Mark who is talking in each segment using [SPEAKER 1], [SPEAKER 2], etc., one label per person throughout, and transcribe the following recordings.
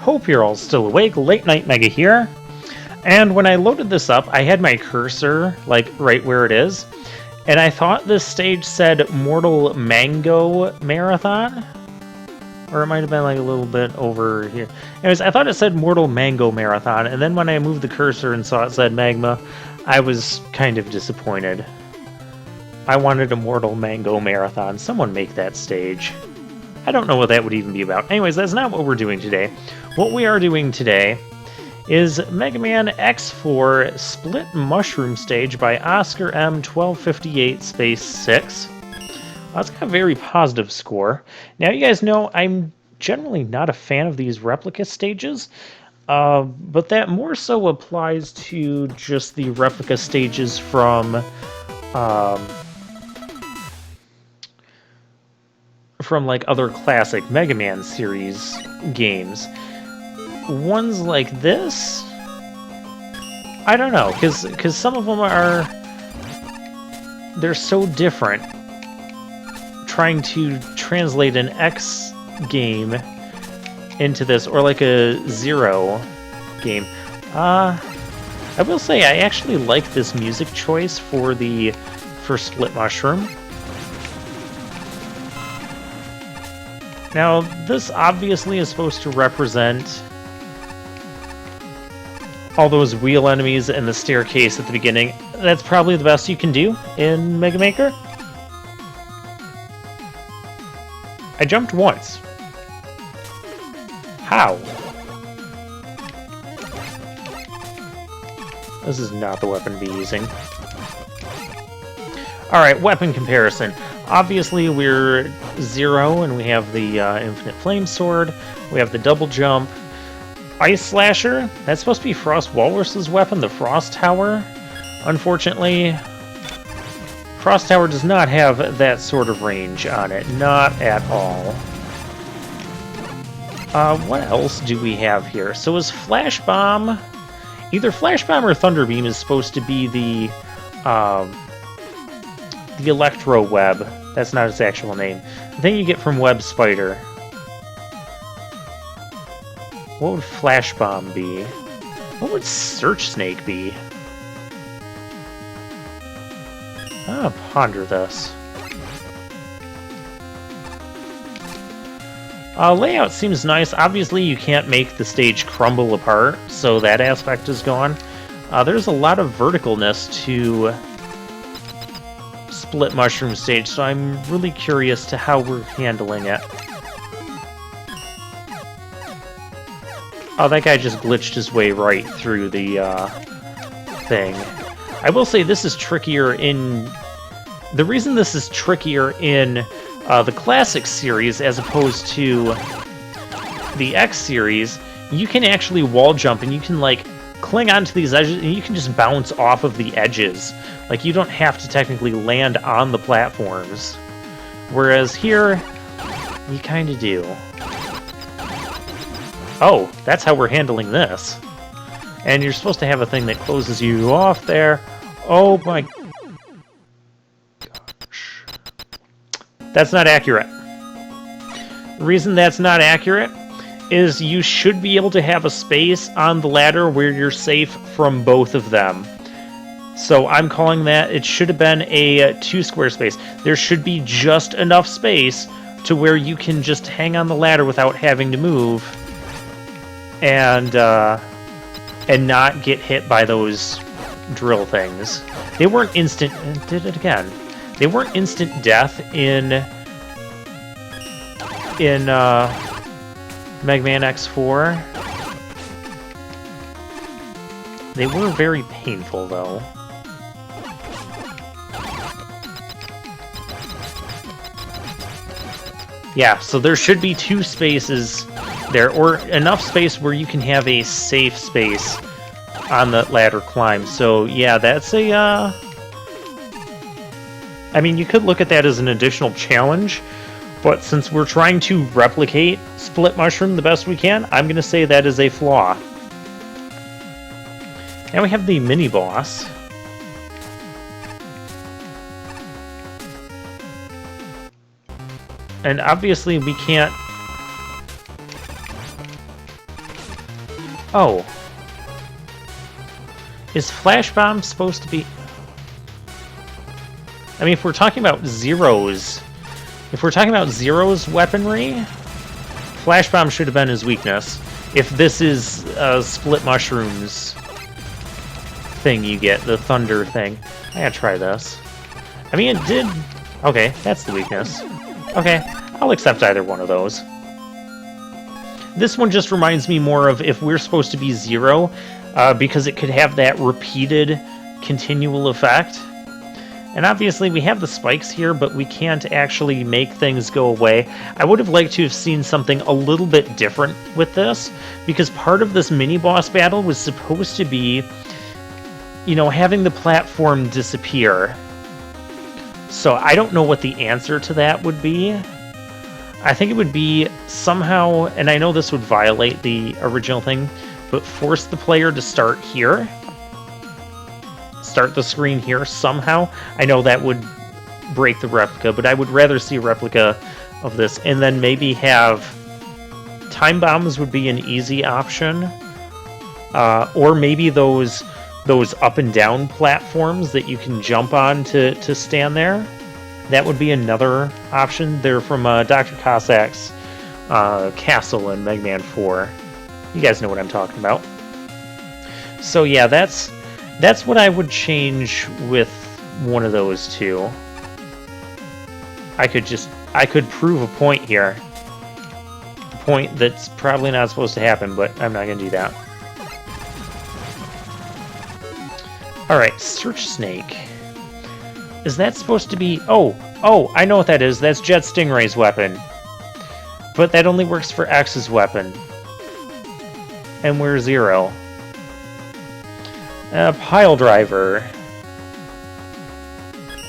[SPEAKER 1] Hope you're all still awake. Late Night Mega here. And when I loaded this up, I had my cursor, like, right where it is. And I thought this stage said Mortal Mango Marathon. Or it might have been, like, a little bit over here. Anyways, I thought it said Mortal Mango Marathon. And then when I moved the cursor and saw it said Magma, I was kind of disappointed. I wanted a Mortal Mango Marathon. Someone make that stage. I don't know what that would even be about. Anyways, that's not what we're doing today. What we are doing today is Mega Man X4 Split Mushroom Stage by Oscar M 1258 Space 6. It's got a very positive score. Now, you guys know I'm generally not a fan of these replica stages, but that more so applies to just the replica stages from like other classic Mega Man series games. Ones like this, I don't know, because some of them they're so different. Trying to translate an X game into this, or like a Zero game. I will say I actually like this music choice for Split Mushroom. Now, this obviously is supposed to represent all those wheel enemies and the staircase at the beginning. That's probably the best you can do in Mega Maker. I jumped once. How? This is not the weapon to be using. Alright, weapon comparison. Obviously, we're Zero, and we have the Infinite Flame Sword. We have the Double Jump. Ice Slasher. That's supposed to be Frost Walrus's weapon, the Frost Tower. Unfortunately, Frost Tower does not have that sort of range on it. Not at all. What else do we have here? So is Flash Bomb... Either Flash Bomb or Thunder Beam is supposed to be the Electro Web. That's not its actual name. The thing you get from Web Spider. What would Flash Bomb be? What would Search Snake be? I'll ponder this. Layout seems nice. Obviously, you can't make the stage crumble apart, so that aspect is gone. There's a lot of verticalness to Split Mushroom Stage, so I'm really curious to how we're handling it. Oh, that guy just glitched his way right through the thing. I will say this is trickier in... The reason this is trickier in the Classic series as opposed to the X series, you can actually wall jump and you can, like, cling onto these edges and you can just bounce off of the edges. Like, you don't have to technically land on the platforms. Whereas here, you kind of do. Oh, that's how we're handling this. And you're supposed to have a thing that closes you off there. Oh my gosh. That's not accurate. The reason that's not accurate is you should be able to have a space on the ladder where you're safe from both of them. So I'm calling that, it should have been a 2-square space. There should be just enough space to where you can just hang on the ladder without having to move. And not get hit by those drill things. They weren't instant... Did it again. They weren't instant death in Mega Man X4. They were very painful, though. Yeah, so there should be 2 spaces there, or enough space where you can have a safe space on the ladder climb. So, yeah, that's a, I mean, you could look at that as an additional challenge, but since we're trying to replicate Split Mushroom the best we can, I'm going to say that is a flaw. Now we have the mini-boss. And obviously we can't Oh. Is Flash Bomb supposed to be... I mean, if we're talking about Zero's... If we're talking about Zero's weaponry, Flash Bomb should have been his weakness. If this is Split Mushrooms thing you get, the Thunder thing. I gotta try this. I mean, it did... Okay, that's the weakness. Okay, I'll accept either one of those. This one just reminds me more of if we're supposed to be Zero, because it could have that repeated, continual effect. And obviously we have the spikes here, but we can't actually make things go away. I would have liked to have seen something a little bit different with this, because part of this mini-boss battle was supposed to be, you know, having the platform disappear. So I don't know what the answer to that would be. I think it would be somehow, and I know this would violate the original thing, but force the player to start here. Start the screen here somehow. I know that would break the replica, but I would rather see a replica of this, and then maybe have time bombs would be an easy option, or maybe those up and down platforms that you can jump on to stand there. That would be another option. They're from Dr. Cossack's castle in Mega Man 4. You guys know what I'm talking about. So yeah, that's what I would change with one of those two. I could prove a point here. A point that's probably not supposed to happen, but I'm not going to do that. Alright, Search Snake. Is that supposed to be... Oh, I know what that is. That's Jet Stingray's weapon. But that only works for X's weapon. And we're Zero. Pile Driver.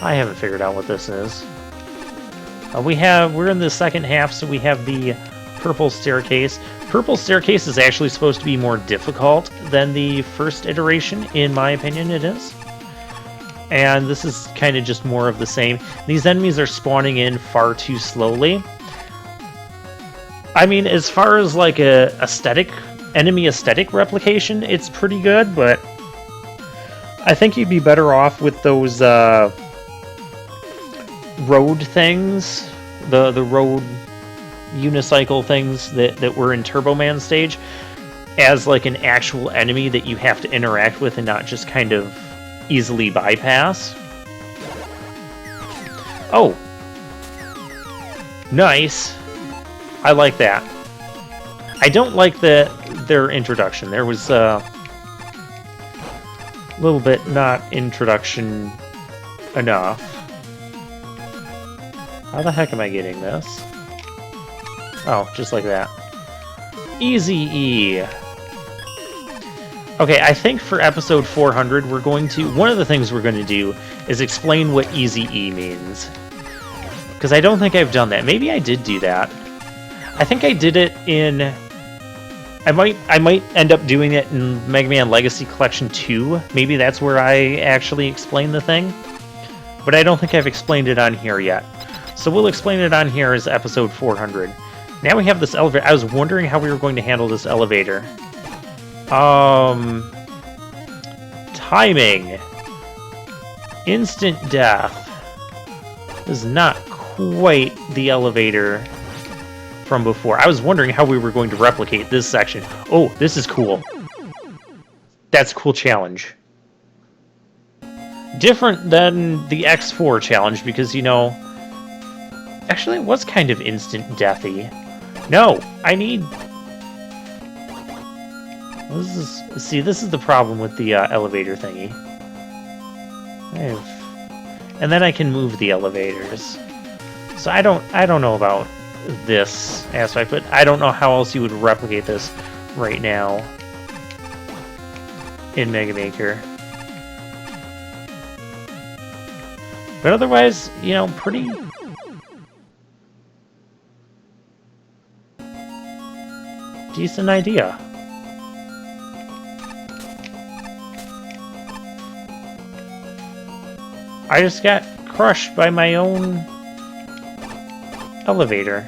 [SPEAKER 1] I haven't figured out what this is. We're in the second half, so we have the Purple Staircase. Purple Staircase is actually supposed to be more difficult than the first iteration, in my opinion it is. And this is kind of just more of the same. These enemies are spawning in far too slowly. I mean, as far as like enemy aesthetic replication, it's pretty good, but I think you'd be better off with those road things, the road unicycle things that were in Turbo Man stage, as like an actual enemy that you have to interact with and not just kind of easily bypass. Oh! Nice! I like that. I don't like their introduction. There was a little bit not introduction enough. How the heck am I getting this? Oh, just like that. Easy E. Okay, I think for episode 400, one of the things we're going to do is explain what Easy E means. Because I don't think I've done that. Maybe I did do that. I think I did it in... I might end up doing it in Mega Man Legacy Collection 2. Maybe that's where I actually explain the thing. But I don't think I've explained it on here yet. So we'll explain it on here as episode 400. Now we have this elevator. I was wondering how we were going to handle this elevator. Timing. Instant death. Is not quite the elevator from before. I was wondering how we were going to replicate this section. Oh, this is cool. That's a cool challenge. Different than the X4 challenge because, you know... Actually, it was kind of instant deathy. No, I need... This is the problem with the elevator thingy. And then I can move the elevators. So I don't know about this aspect, but I don't know how else you would replicate this right now in Mega Maker. But otherwise, you know, pretty decent idea. I just got crushed by my own elevator.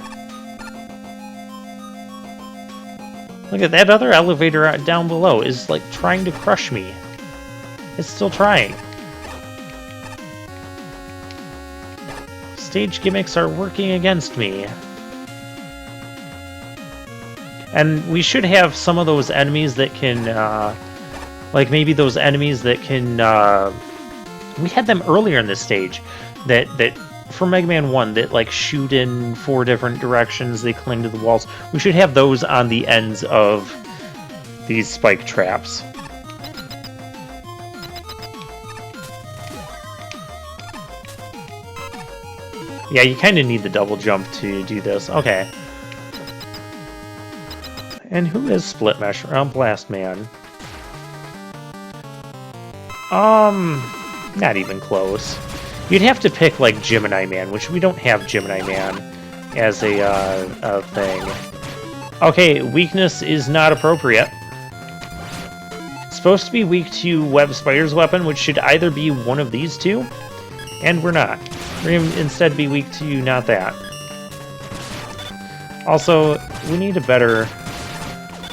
[SPEAKER 1] Look at that other elevator down below is like trying to crush me. It's still trying. Stage gimmicks are working against me. And we should have some of those enemies that can, like maybe those enemies that can, we had them earlier in this stage, that for Mega Man 1, that like shoot in 4 different directions, they cling to the walls. We should have those on the ends of these spike traps. Yeah, you kind of need the double jump to do this. Okay. And who is Split Mesh? Blast Man. Not even close. You'd have to pick, like, Gemini Man, which we don't have Gemini Man as a thing. Okay, weakness is not appropriate. It's supposed to be weak to Web Spider's weapon, which should either be one of these two, and we're not. We're going to instead be weak to not that. Also, we need a better...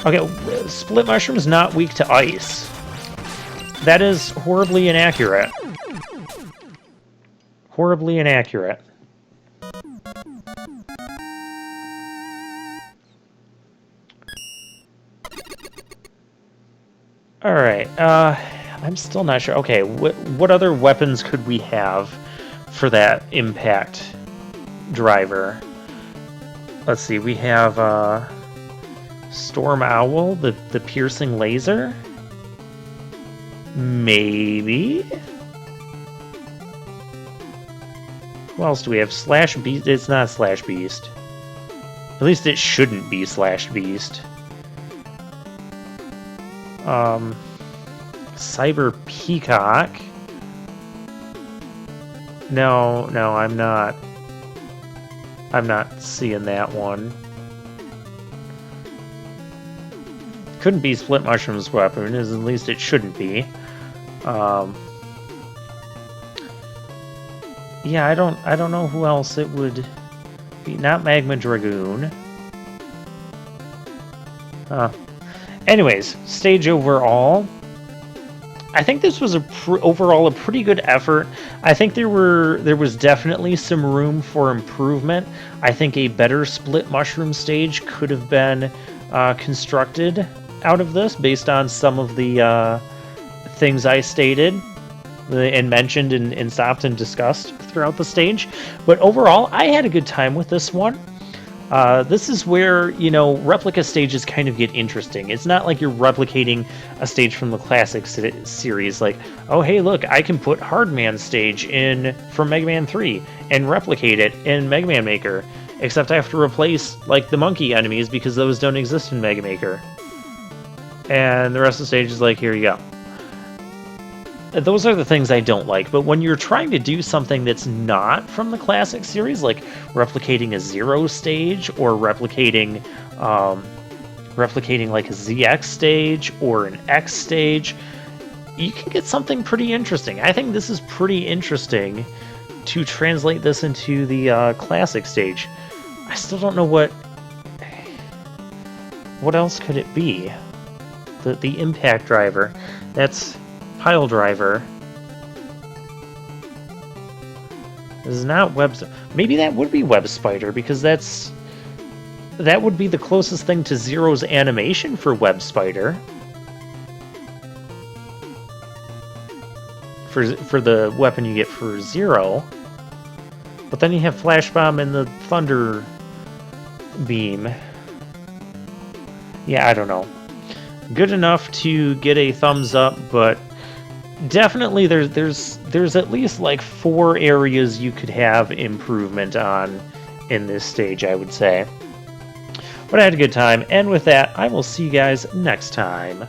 [SPEAKER 1] Okay, Split Mushroom is not weak to ice. That is horribly inaccurate. Horribly inaccurate. Alright, I'm still not sure. Okay, what other weapons could we have for that impact driver? Let's see, we have Storm Owl, the piercing laser? Maybe? Who else do we have? Slash Beast? It's not Slash Beast. At least it shouldn't be Slash Beast. Cyber Peacock. No, I'm not seeing that one. Couldn't be Split Mushroom's weapon, at least it shouldn't be. Yeah, I don't know who else it would be. Not Magma Dragoon. Anyways, stage overall. I think this was overall a pretty good effort. I think there was definitely some room for improvement. I think a better Split Mushroom stage could have been constructed out of this based on some of the things I stated and mentioned and stopped and discussed throughout the stage. But overall, I had a good time with this one. This is where, you know, replica stages kind of get interesting. It's not like you're replicating a stage from the classic series, like, oh, hey, look, I can put Hardman stage in from Mega Man 3 and replicate it in Mega Man Maker, except I have to replace, like, the monkey enemies because those don't exist in Mega Maker. And the rest of the stage is like, here you go. Those are the things I don't like, but when you're trying to do something that's not from the classic series, like replicating a Zero stage or replicating like a ZX stage or an X stage, you can get something pretty interesting. I think this is pretty interesting to translate this into the classic stage. I still don't know what else could it be. The impact driver. That's Pile Driver. This is not Web... Maybe that would be Web Spider, because that would be the closest thing to Zero's animation for Web Spider. For the weapon you get for Zero. But then you have Flash Bomb and the Thunder Beam. Yeah, I don't know. Good enough to get a thumbs up, but definitely there's at least like 4 areas you could have improvement on in this stage, I would say. But I had a good time, and with that, I will see you guys next time.